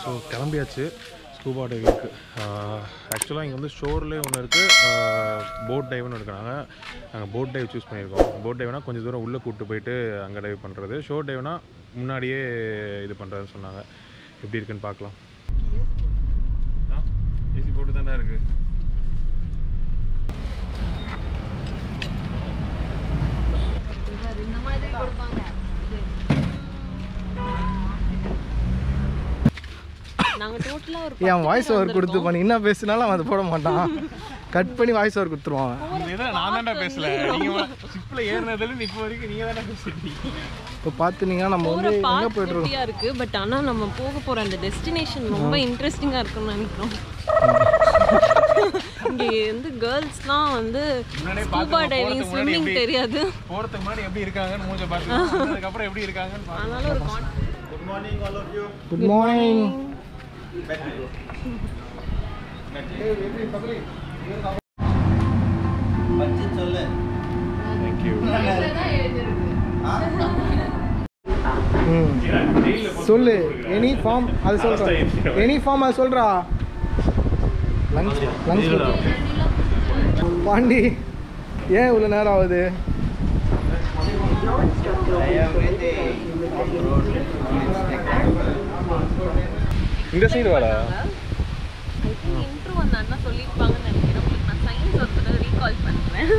So கிளம்பியாச்சு scuba டைவிங்க்கு. ஆக்சுவலாக இங்கே வந்து ஷோர்லேயே ஒன்று இருக்குது, போட் டைவ்னு இருக்கிறாங்க. நாங்கள் போட் டைவ் சூஸ் பண்ணியிருக்கோம். போட் டைவ்னால் கொஞ்சம் தூரம் உள்ளே கூப்பிட்டு போயிட்டு அங்கே டைவ் பண்ணுறது. ஷோர் டைவ்னால் முன்னாடியே இது பண்ணுறதுன்னு சொன்னாங்க. எப்படி இருக்குன்னு பார்க்கலாம். ஏசி போட்டு தானே இருக்குது. என் வாய்ஸ் ஓவர் கொடுத்து பண்ணி என்ன பேசினாலும் அவன் அதை போட மாட்டான், கட் பண்ணி வாய்ஸ் ஓவர் கொடுத்துருவான். நான் தானே பேசல, நீங்கள் ஷிப்பில் ஏறினதுல இப்போ வரைக்கும் நீங்கள் தானே பேசிட்டீங்க. இப்போ பார்த்துனீங்கன்னா நம்ம வந்து எங்கே போய்ட்டுருக்கோம் இருக்கு. பட் ஆனால் நம்ம போக போகிற அந்த டெஸ்டினேஷன் ரொம்ப இன்ட்ரெஸ்டிங்காக இருக்குன்னு நினைக்கிறோம். இங்கே வந்து கேர்ள்ஸ்லாம் வந்து ஸ்கூபா டைவிங் ஸ்விம்மிங் தெரியாது. போகிறதுக்கு முன்னாடி எப்படி இருக்காங்கன்னு மூஞ்ச பார்த்து அதுக்கப்புறம் எப்படி இருக்காங்கன்னு அதனால ஒரு good morning all of you. Good morning. சொல்லு எனி ஃபார்ம் அது சொல்கிறா, எனி ஃபார்ம் அது சொல்கிறா. லஞ்ச் பாண்டி ஏன் இவ்வளோ நேரம் ஆகுது? இந்த சைடு வாடா. இன்ட்ரோ வந்து அண்ணா சொல்லியிருப்பாங்கன்னு நினைக்கிறேன். உங்களுக்கு நான் சயின்ஸ் ஒருத்தர் ரீகால் பண்ணுறேன்.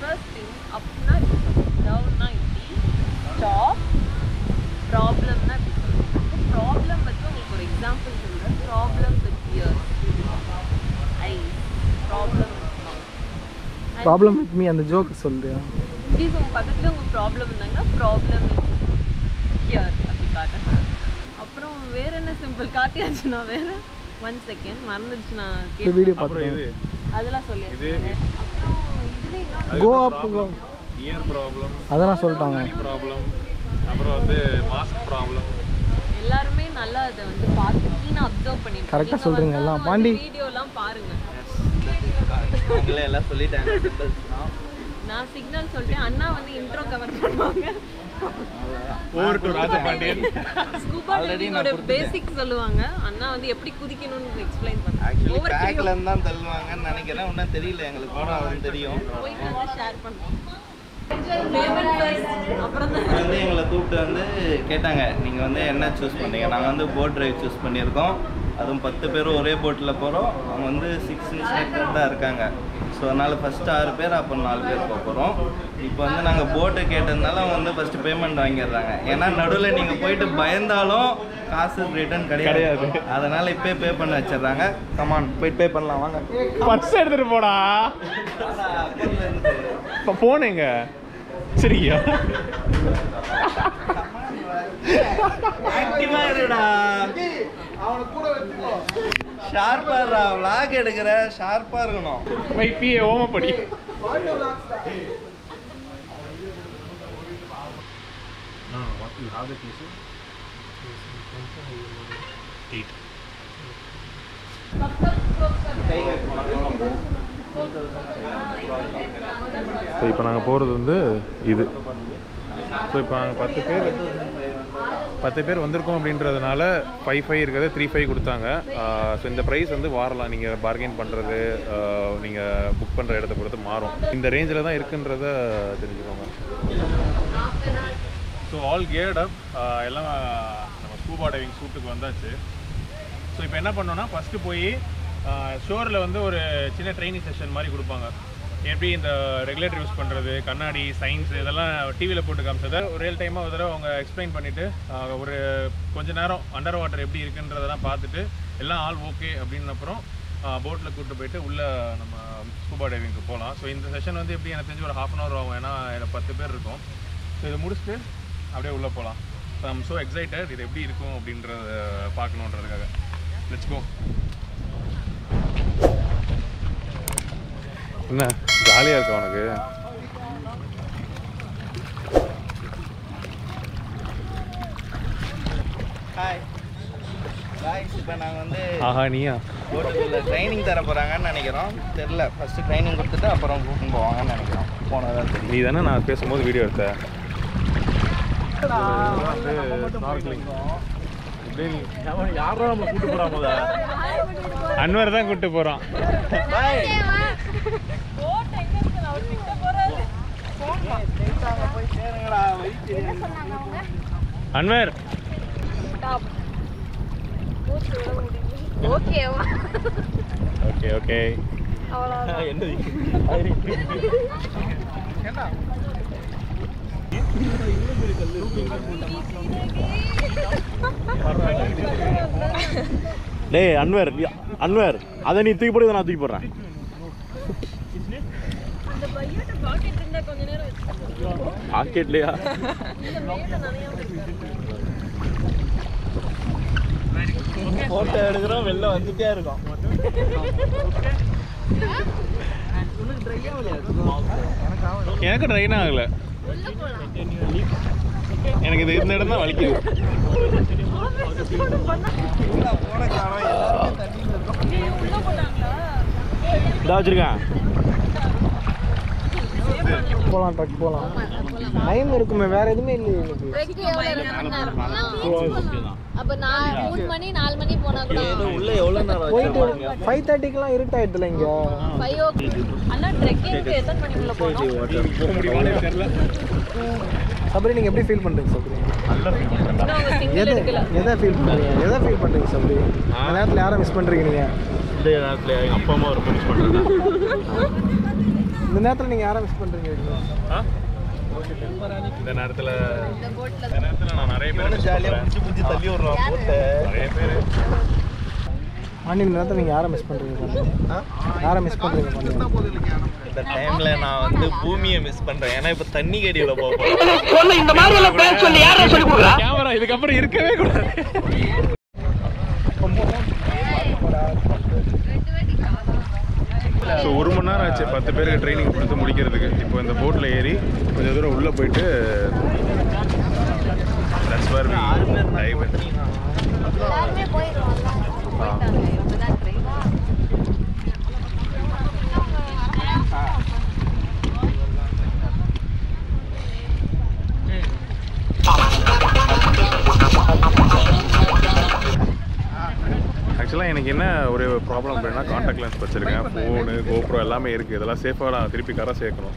ஃபர்ஸ்ட் திங் அப்னா டவுன்னா இப்படி, ஸ்டாப், ப்ராப்ளம்னா இப்படி சொல்லுவாங்க. ப்ராப்ளம் வச்சு உங்களுக்கு ஒரு எக்ஸாம்பிள் சொல்கிறேன். Problem with ears, eyes, problem problem with me அந்த ஜோக் சொல்லு. ப்ளீஸ் உங்கள் பக்கத்தில் உங்கள் ப்ராப்ளம் இருந்தாங்கன்னா ப்ராப்ளம் இயர் அப்படி காட்டுங்க. அப்புறம் வேற என்ன சிம்பிள் காட்டியாச்சுன்னா வேற 1 செகண்ட் மறந்துடுச்சு. நான் வீடியோ பார்த்துருக்கேன் அதெல்லாம் சொல்லியிருக்கேன். அப்புறம் கோ அப் கோ இயர் ப்ராப்ளம் அதெல்லாம் சொல்லிட்டாங்க. ப்ராப்ளம் அப்புறம் வந்து மாஸ்க் ப்ராப்ளம் எல்லாருமே நல்லா அதை வந்து பார்த்து கீனாக அப்சர்வ் பண்ணிட்டு கரெக்டாக சொல்கிறீங்க எல்லாம். பாண்டி வீடியோலாம் பாருங்க. எல்லாம் சொல்லிட்டாங்க. நான் சிக்னல் சொல்லிட்டேன். அண்ணா வந்து இன்ட்ரோ கவர் பண்ணுவாங்க. Over to Rajapandian. ஸ்கூபா டைவிங்கோட பேசிக் சொல்லுவாங்க. அண்ணா வந்து எப்படி குதிக்கணும்னு எக்ஸ்பிளைன் பண்ணுவாங்க. ஆக்சுவலி பேக்ல இருந்து தான் தள்ளுவாங்கன்னு நினைக்கிறேன். ஒன்றும் தெரியல எங்களுக்கு. போனால் தெரியும். போய் வந்து ஷேர் பண்ணுவோம். பேமெண்ட் ஃபர்ஸ்ட் அப்புறம் தான் வந்து எங்களை கூப்பிட்டு வந்து கேட்டாங்க, நீங்கள் வந்து என்ன சூஸ் பண்ணீங்க? நாங்கள் வந்து போட் ட்ரைவ் சூஸ் பண்ணியிருக்கோம். அதுவும் 10 பேரும் ஒரே போட்டில் போகிறோம். அவங்க வந்து 6 இன்ஸ்ட்ரக்டர் தான் இருக்காங்க. ஸோ அதனால் ஃபஸ்ட்டு 6 பேர் அப்புறம் 4 பேர் போக போகிறோம். இப்போ வந்து நாங்கள் போட்டு கேட்டதுனால அவங்க வந்து ஃபஸ்ட்டு பேமெண்ட் வாங்கிடுறாங்க. ஏன்னா நடுவில் நீங்கள் போயிட்டு பயந்தாலும் காசு ரிட்டர்ன் கிடையாது. அதனால் இப்போயே பே பண்ண வச்சிடுறாங்க. கமான் போயிட்டு பே பண்ணலாம் வாங்க. பர்ஸ் எடுத்துட்டு போடா. இப்போ போனேங்க சரியா? ஆக்டிவாக இருடா, ஷார்ப்பாக இருடா. விளாக் எடுக்கிற ஷார்ப்பாக இருக்கணும். வைப்பியே ஓமப்படி. ஸோ இப்போ நாங்கள் போகிறது வந்து இது. ஸோ இப்போ நாங்கள் 10 பேர் வந்திருக்கோம் அப்படின்றதுனால 5 இருக்கிறது 3 கொடுத்தாங்க. ஸோ இந்த ப்ரைஸ் வந்து வாரலாம். நீங்கள் பார்கெயின் பண்ணுறது, நீங்கள் புக் பண்ணுற இடத்த பொறுத்து மாறும். இந்த ரேஞ்சில் தான் இருக்குன்றத தெரிஞ்சுக்கோங்க. ஸோ ஆல் கியர்ட் அப், எல்லாம் நம்ம ஸ்கூபா டைவிங் ஷூட்டுக்கு வந்தாச்சு. ஸோ இப்போ என்ன பண்ணோன்னா ஃபஸ்ட்டு போய் ஷோரில் வந்து ஒரு சின்ன ட்ரைனிங் செஷன் மாதிரி கொடுப்பாங்க. எப்படி இந்த ரெகுலேட்டர் யூஸ் பண்ணுறது, கண்ணாடி, சயின்ஸ் இதெல்லாம் டிவியில் போட்டு காமிச்சதை ஒரு ரியல் டைமாக ஒரு தடவை அவங்க எக்ஸ்பிளைன் பண்ணிவிட்டு ஒரு கொஞ்ச நேரம் அண்டர் வாட்டர் எப்படி இருக்குன்றதெல்லாம் பார்த்துட்டு எல்லாம் ஆல் ஓகே அப்படின்னப்புறம் போட்டில் கூப்பிட்டு போயிட்டு உள்ளே நம்ம ஸ்கூபா டைவிங்க்கு போகலாம். ஸோ இந்த செஷன் வந்து எப்படி எனக்கு தெரிஞ்சு ஒரு 1/2 hour ஆகும். ஏன்னா 10 பேர் இருக்கும். ஸோ இதை முடிச்சுட்டு அப்படியே உள்ளே போகலாம். So I'm so excited. இது எப்படி இருக்கும் அப்படின்றத பார்க்கணுன்றதுக்காக. Let's go. என்ன ஜாலியாக இருக்கா உனக்கு? ஹாய் காய்ஸ், இப்போ நாங்கள் வந்து ஆஹா நீயா போட்டுக்குள்ள ட்ரைனிங் தர போகிறாங்கன்னு நினைக்கிறோம். தெரில, ஃபஸ்ட்டு ட்ரைனிங் கொடுத்துட்டு அப்புறம் கூப்பிட்டு போவாங்கன்னு நினைக்கிறோம். போனதான் தெரியும். நீ தானே நான் பேசும்போது வீடியோ எடுத்த. யாரோ நம்ம கூட்டு போறாம அன்வர் தான் கூட்டு போறான். அன்வர் ஓகேவா? Okay okay. டேய் அன்வர் அன்வர் அதை நீ தூக்கி போடு, நான் தூக்கி போடுறேன். அந்த பையட்ட பாக்கெட் இருந்தா கொஞ்ச நேரம் வெச்சுக்கோ. பாக்கெட்லையா? இந்த மேல நனையாம இருக்கு. போட்டோ எடுக்கிறோம், வெளில வந்துட்டே இருக்கோம். எனக்கு ட்ரெயின் ஆகல. உள்ள போலாம். எனக்கு இது இந்த இடம் தான் வலிக்குது. உள்ள போலாங்களா? இதா வச்சிருக்கேன். போகலாம், ட்ரக் போகலாம். டைம் இருக்குமே, வேற எதுவுமே இல்லையே இன்னைக்கு. ட்ரெக் எவ்வளவு? அப்ப நான் 3 மணி 4 மணி போனா கூட உள்ள எவ்வளவு நேரம் போயிட்டு 5:30க்குலாம் இருட்டாயிடுதுல இங்க. 5 அண்ணா ட்ரெக்கிங்க்கு எத்தனை மணிக்குள்ள போறோம்? போக முடியுமான்னு தெரியல. சபரி நீங்க எப்படி ஃபீல் பண்றீங்க சபரி? இன்னும் அவங்க சிங்கிள் எடுக்கல. எதை ஃபீல் பண்றீங்க சபரி? அந்த நேரத்துல யாரை மிஸ் பண்றீங்க நீங்க? இந்த நேரத்தில் எங்கள் அப்பா அம்மா ஒரு மிஸ் பண்ணுறேன். இந்த நேரத்துல நீங்க யாரை மிஸ் பண்றீங்க? இந்த நேரத்துல இந்த போட்ல நான் நிறைய பேர் ஜாலியாக புடிச்சு தள்ளி விடுறோம் போட்டை. நிறைய பேர் பாண்டி, இந்த நேரத்துல நீங்க யாரை மிஸ் பண்றீங்க? யாரை மிஸ் பண்றீங்க பாண்டி? இந்த டைம்ல நான் வந்து பூமியை மிஸ் பண்றேன். ஏன்னா இப்ப தண்ணி கடியில போறோம். கேமரா இதுக்கப்புறம் இருக்கவே கூடாது. ஸோ 1 மணி நேரம் ஆச்சு 10 பேருக்கு ட்ரைனிங் கொடுத்து முடிக்கிறதுக்கு. இப்போ இந்த போட்டில் ஏறி கொஞ்சம் தூரம் உள்ளே போயிட்டு that's where we dive in. எல்லாரும் போயிடுவாங்க. போயிட்டாங்க. இப்பதான் ட்ரெயின். ஆக்சுவலாக எனக்கு என்ன ஒரு ப்ராப்ளம் அப்படின்னா காண்டாக்ட் லென்ஸ் வச்சுருக்கேன், ஃபோனு கோப்ரோ எல்லாமே இருக்குது. இதெல்லாம் சேஃபாக நான் திருப்பி கரை சேர்க்கணும்.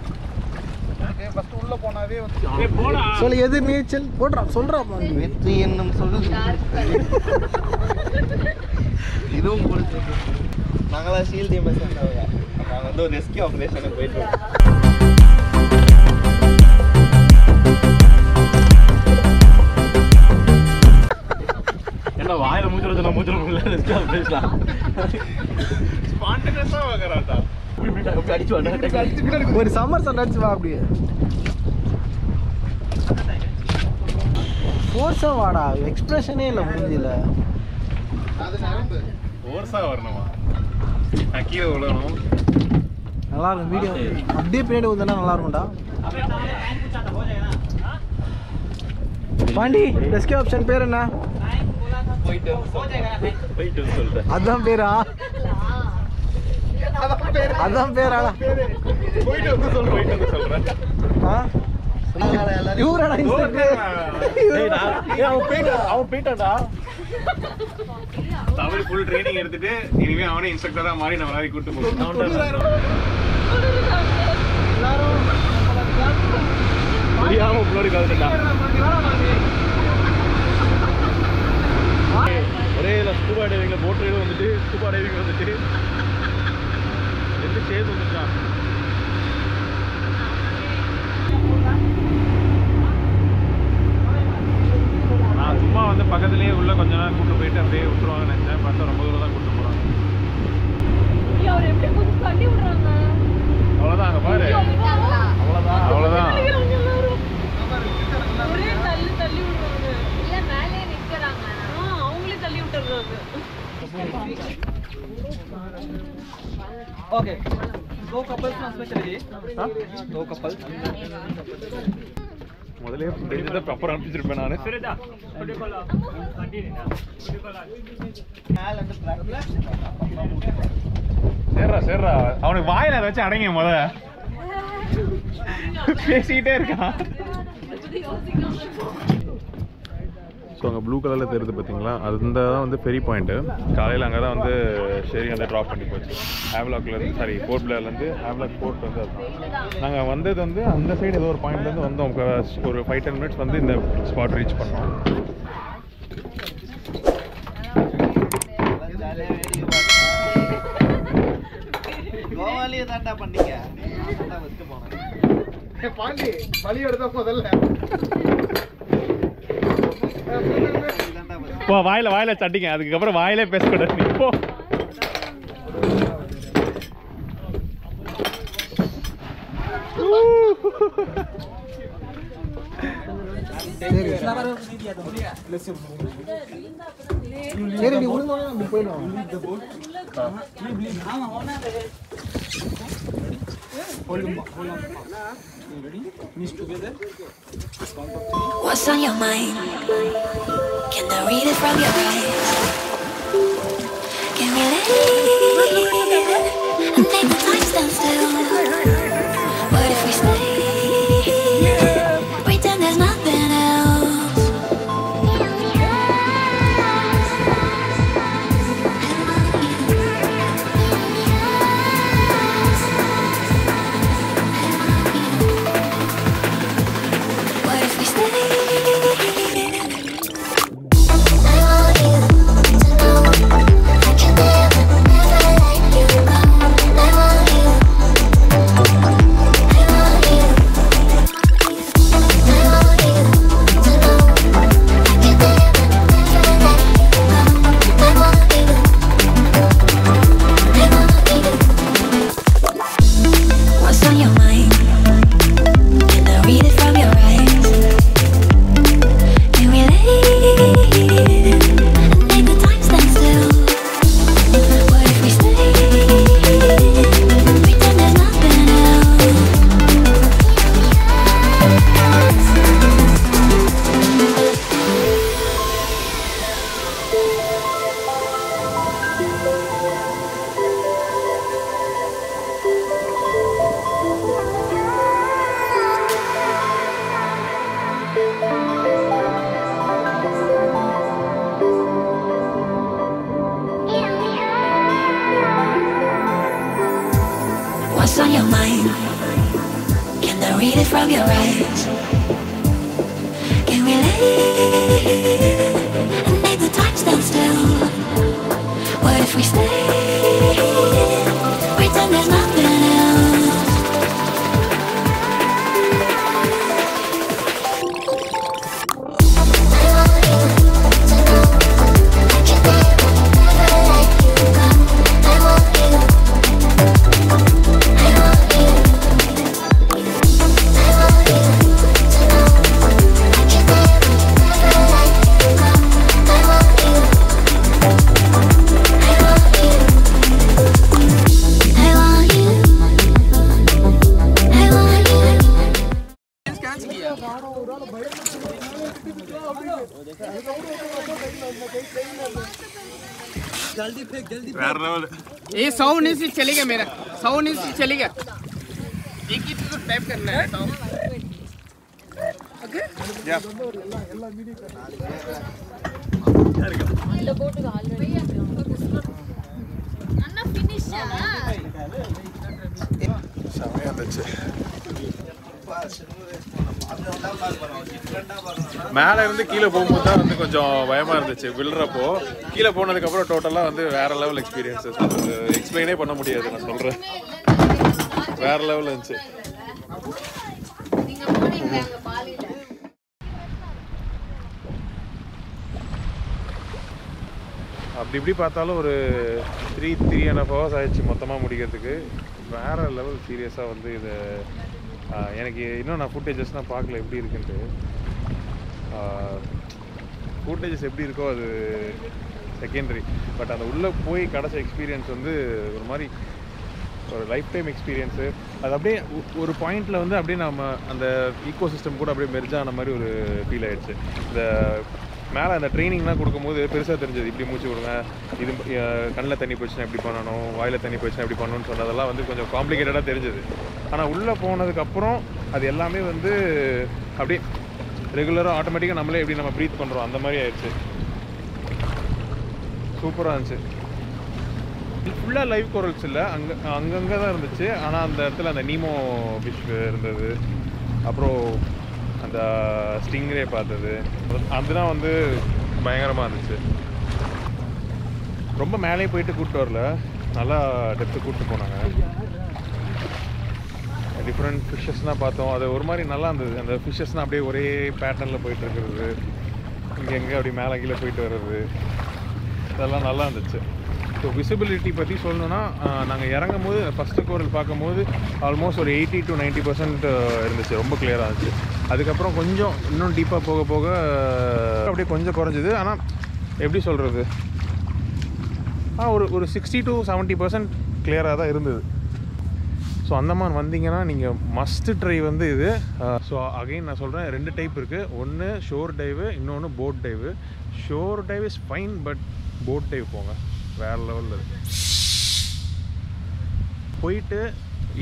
சொல்லு, எது நீச்சல் போடுறா சொல்றா பாண்டி. வெற்றி என்னும் சொல்லுது. இதுவும் கொடுத்து நாங்களா ஷீல் டீம் சேர்ந்தவங்க. நாங்கள் வந்து ஒரு ரெஸ்கியூ ஆப்ரேஷனுக்கு போயிட்டு என்ன வாயில மூச்சு வச்சு நான் மூச்சு பேசலாம். ஒரு சம்மர் சன் அடிச்சு வா அப்படியே. ஃபோர்ஸா வாடா, எக்ஸ்பிரஷனே இல்லை மூஞ்சில. ஃபோர்ஸாக வரணுமா? நான் கீழே விழணும். நல்லா இருக்கும் வீடியோ. அப்படியே பின்னாடி வந்தா நல்லா இருக்கும்டா. பாண்டி, ரெஸ்கியூ ஆப்ஷன் பேர் என்ன? போயிட்டு சொல்லிட்டேன். அதான் பேரா? அதான் பேரா? போயிட்டு வந்து சொல்கிறேன். இவரடா இன்ஸ்ட்ரக்டர். அவன் போயிட்டான்டா. தமிழ் ஃபுல் ட்ரைனிங் எடுத்துட்டு இனிமே அவனே இன்ஸ்ட்ரக்டரா மாறி நம்ம எல்லாரையும் கூட்டு போகணும். தெரியாம முன்னாடி கலந்துட்டா. ஒரே ஸ்கூபா டைவிங்ல போட் ரைடு வந்துட்டு ஸ்கூபா டைவிங் வந்துட்டு எந்த சேஸ் வந்துட்டான். நான் சும்மா வந்து பக்கத்துலேயே உள்ள கொஞ்ச நேரம் கூட்டு போயிட்டு அப்படியே விட்டுருவாங்க நினைச்சேன். பார்த்தா ரொம்ப தூரம் தான் கூட்டு போகிறாங்க. அவர் எப்படி கொஞ்சம் தள்ளி விடுறாங்க. அவ்வளோதான், அங்கே பாரு. அவ்வளோதான். ஒரே தள்ளி தள்ளி விடுறாங்க. இல்ல மேலே நிக்கறாங்க. அவங்களே தள்ளி விட்டுறாங்க. ओके 2 कपल्स में उसमें चलिए. 2 कपल्स. முதலே தெரிஞ்சதை அப்புறம் அனுப்பிச்சிருப்பேன் நான். சேர்றா சேர்றா, அவனுக்கு வாயில அதை வச்சு அடங்க முத. பேசிக்கிட்டே இருக்கான். ஸோ அங்கே ப்ளூ கலரில் தெரியுது பார்த்தீங்களா, அந்த தான் வந்து ஃபெரி பாயிண்ட்டு. காலையில் அங்கே தான் வந்து ஷெரி வந்து ட்ராப் பண்ணி போச்சு. ஹேவ்லாக்லேருந்து சாரி போர்ட் பிளேயர்லேருந்து ஹேவ்லாக் போர்ட் வந்து அது நாங்கள் வந்தது வந்து அந்த சைடு ஏதோ ஒரு பாயிண்ட்லேருந்து வந்தோம். ஒரு 5-10 மினிட்ஸ் வந்து இந்த ஸ்பாட் ரீச் பண்ணோம். கோவாலியே தாண்டா பண்ணீங்க. பாண்டி பலி எடுத்தா முதல்ல இப்போ வாயில சட்டிங்க, அதுக்கப்புறம் வாயிலே பேசக்கூடாது. இப்போ சரி நீ உள்ள நம்ம போயிடுவோம். What's on your mind? Can I read it from your eyes? Can we leave and make the time stand still? What if we stay? Pretend there's nothing else. What if we stay? I want you to know I can never, never let you go. I want you. I want you. I want you to know I can never, never let you go. I want you. I want you. What's on your mind? Can I read it from your eyes? Can we leave and make the time stand still? What if we stay? Pretend there's nothing else. What's on your mind? Can I read it from your eyes? Can we leave and make the time stand still? What if we stay? Pretend there's nothing else. I want you to know I can never, never let you go. I want you. I want you. I want you to know I can never, never let you go. I want you. I want you. I want you. I want you. வேற level. ये 100 से चलेगा मेरा 100 से चलेगा एक ही तो type करना है टॉप ओके அந்த போட்டுக்கு ஆல்ரெடி அண்ணா ஃபினிஷா செமையா இருந்துச்சு. மேலே இருந்து கீழே போகும்போது தான் வந்து கொஞ்சம் பயமா இருந்துச்சு. விழுறப்போ கீழே போனதுக்கப்புறம் டோட்டலாக வந்து வேற லெவல் எக்ஸ்பீரியன்ஸஸ். எக்ஸ்பிளைனே பண்ண முடியாது, நான் சொல்கிறேன். வேற லெவலில் இருந்துச்சு. நீங்க போனீங்களா அங்க பாலில? அப்படி இப்படி பார்த்தாலும் ஒரு 3.5 hours ஆயிடுச்சு மொத்தமாக முடிக்கிறதுக்கு. வேற லெவல் சீரியஸாக வந்து இது எனக்கு இன்னும் நான் ஃபுட்டேஜஸ்லாம் பார்க்கல எப்படி இருக்குன்ட்டு. ஃபுட்டேஜஸ் எப்படி இருக்கோ அது செகண்டரி. பட் அந்த உள்ளே போய் கிடச்ச எக்ஸ்பீரியன்ஸ் வந்து ஒரு மாதிரி ஒரு லைஃப் டைம் எக்ஸ்பீரியன்ஸு. அது அப்படியே ஒரு பாயிண்டில் வந்து அப்படியே நம்ம அந்த ஈக்கோ சிஸ்டம் கூட அப்படியே மெர்ஜ் ஆன மாதிரி ஒரு ஃபீல் ஆகிடுச்சு. இந்த மேலே அந்த ட்ரைனிங்லாம் கொடுக்கும்போது பெருசாக தெரிஞ்சது. இப்படி மூச்சு விடுங்க, இது கண்ணில் தண்ணி போச்சுன்னா எப்படி பண்ணணும், வாயில் தண்ணி போச்சுன்னா எப்படி பண்ணணும்னு சொன்னதெல்லாம் வந்து கொஞ்சம் காம்ப்ளிகேட்டடாக தெரிஞ்சது. ஆனால் உள்ளே போனதுக்கப்புறம் அது எல்லாமே வந்து அப்படியே ரெகுலராக ஆட்டோமேட்டிக்காக நம்மளே எப்படி நம்ம ப்ரீத் பண்ணுறோம் அந்த மாதிரி ஆயிடுச்சு. சூப்பராக இருந்துச்சு. ஃபுல்லாக லைவ் கோரல்ஸ் இல்லை, அங்கங்கே தான் இருந்துச்சு. ஆனால் அந்த இடத்துல அந்த நீமோ ஃபிஷ் இருந்தது, அப்புறம் அந்த ஸ்டிங்ரே பார்த்தது, அதுதான் வந்து பயங்கரமாக இருந்துச்சு. ரொம்ப மேலே போயிட்டு கூப்பிட்டு வரல, நல்லா டெப்த்து கூப்பிட்டு போனாங்க. டிஃப்ரெண்ட் ஃபிஷ்ஷஸ்லாம் பார்த்தோம். அது ஒரு மாதிரி நல்லா இருந்தது. அந்த ஃபிஷ்ஷஸ்லாம் அப்படியே ஒரே பேட்டர்னில் போயிட்டு இருக்கிறது, இங்கே எங்கே அப்படி மேலே கீழே போயிட்டு வர்றது, அதெல்லாம் நல்லா இருந்துச்சு. ஸோ விசிபிலிட்டி பற்றி சொல்லணுன்னா, நாங்கள் இறங்கும் போது ஃபஸ்ட்டு கோரல் பார்க்கும்போது ஆல்மோஸ்ட் ஒரு 80 to 90% இருந்துச்சு, ரொம்ப கிளியராக இருந்துச்சு. அதுக்கப்புறம் கொஞ்சம் இன்னும் டீப்பாக போக போக அப்படியே கொஞ்சம் குறைஞ்சிது. ஆனால் எப்படி சொல்கிறது, ஒரு 60 to 70% கிளியராக தான் இருந்தது. ஸோ அந்தமான் வந்தீங்கன்னா நீங்கள் மஸ்ட் ட்ரை வந்து இது. ஸோ அகைன் நான் சொல்கிறேன், 2 டைப் இருக்குது. ஒன்று ஷோர் டைவு, இன்னொன்று boat dive. Sure dive is fine, but boat dive போங்க, வேறு லெவலில் இருக்குது. போயிட்டு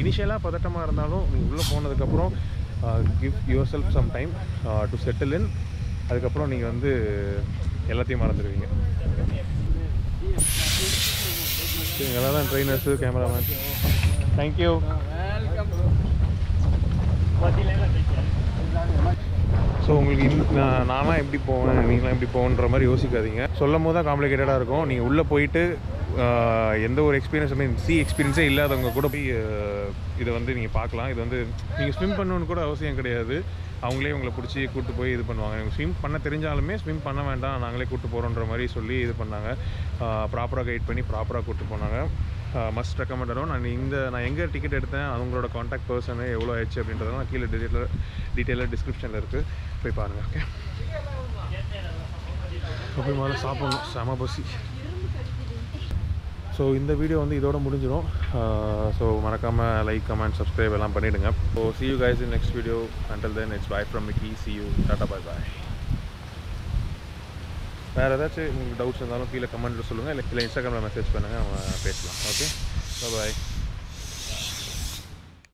இனிஷியலாக பதட்டமாக இருந்தாலும் நீங்கள் உள்ளே போனதுக்கப்புறம் give yourself some time to settle in. அதுக்கப்புறம் நீங்கள் வந்து எல்லாத்தையும் மறந்துடுவீங்க. எல்லாம் தான் ட்ரெயினர்ஸு, கேமராமேன். தேங்க்யூ. ஸோ உங்களுக்கு நான்லாம் எப்படி போவேன், நீங்களாம் எப்படி போகன்ற மாதிரி யோசிக்காதீங்க. சொல்லும் போது தான் காம்ப்ளிகேட்டடாக இருக்கும். நீங்கள் உள்ளே போயிட்டு எந்த ஒரு எக்ஸ்பீரியன்ஸுமே, எக்ஸ்பீரியன்ஸே இல்லாதவங்க கூட போய் இதை வந்து நீங்கள் பார்க்கலாம். இது வந்து நீங்கள் ஸ்விம் பண்ணணுன்னு கூட அவசியம் கிடையாது. அவங்களே உங்களை பிடிச்சி கூப்பிட்டு போய் இது பண்ணுவாங்க. நீங்கள் ஸ்விம் பண்ண தெரிஞ்சாலுமே ஸ்விம் பண்ண வேண்டாம், நாங்களே கூப்பிட்டு போகிறோன்ற மாதிரி சொல்லி இது பண்ணாங்க. ப்ராப்பராக கைட் பண்ணி ப்ராப்பராக கூப்பிட்டு போனாங்க. மஸ்ட் ரெக்கமெண்டடும். நான் எங்கே டிக்கெட் எடுத்தேன், அவங்களோட காண்டாக்ட் பர்சனு எவ்வளோ ஆயிடுச்சு அப்படின்றதெல்லாம் நான் கீழே டீட்டெயிலாக டிஸ்கிரிப்ஷனில் இருக்குது, போய் பாருங்கள். ஓகே, போய் முதல்ல சாப்பிட்ணும், செம பசி. ஸோ இந்த வீடியோ வந்து இதோட முடிஞ்சிடும். ஸோ மறக்காமல் லைக், கமெண்ட், சப்ஸ்கிரைப் எல்லாம் பண்ணிவிடுங்க. So see you guys in next video. Until then, it's bye from Mickey. See you. Tata, bye bye. வேறு ஏதாச்சும் உங்களுக்கு டவுட்ஸ் இருந்தாலும் கீழே கமெண்ட்டில் சொல்லுங்கள், இல்லை இன்ஸ்டாகிராமில் மெசேஜ் பண்ணுங்கள், நம்ம பேசலாம். ஓகே, பாய்.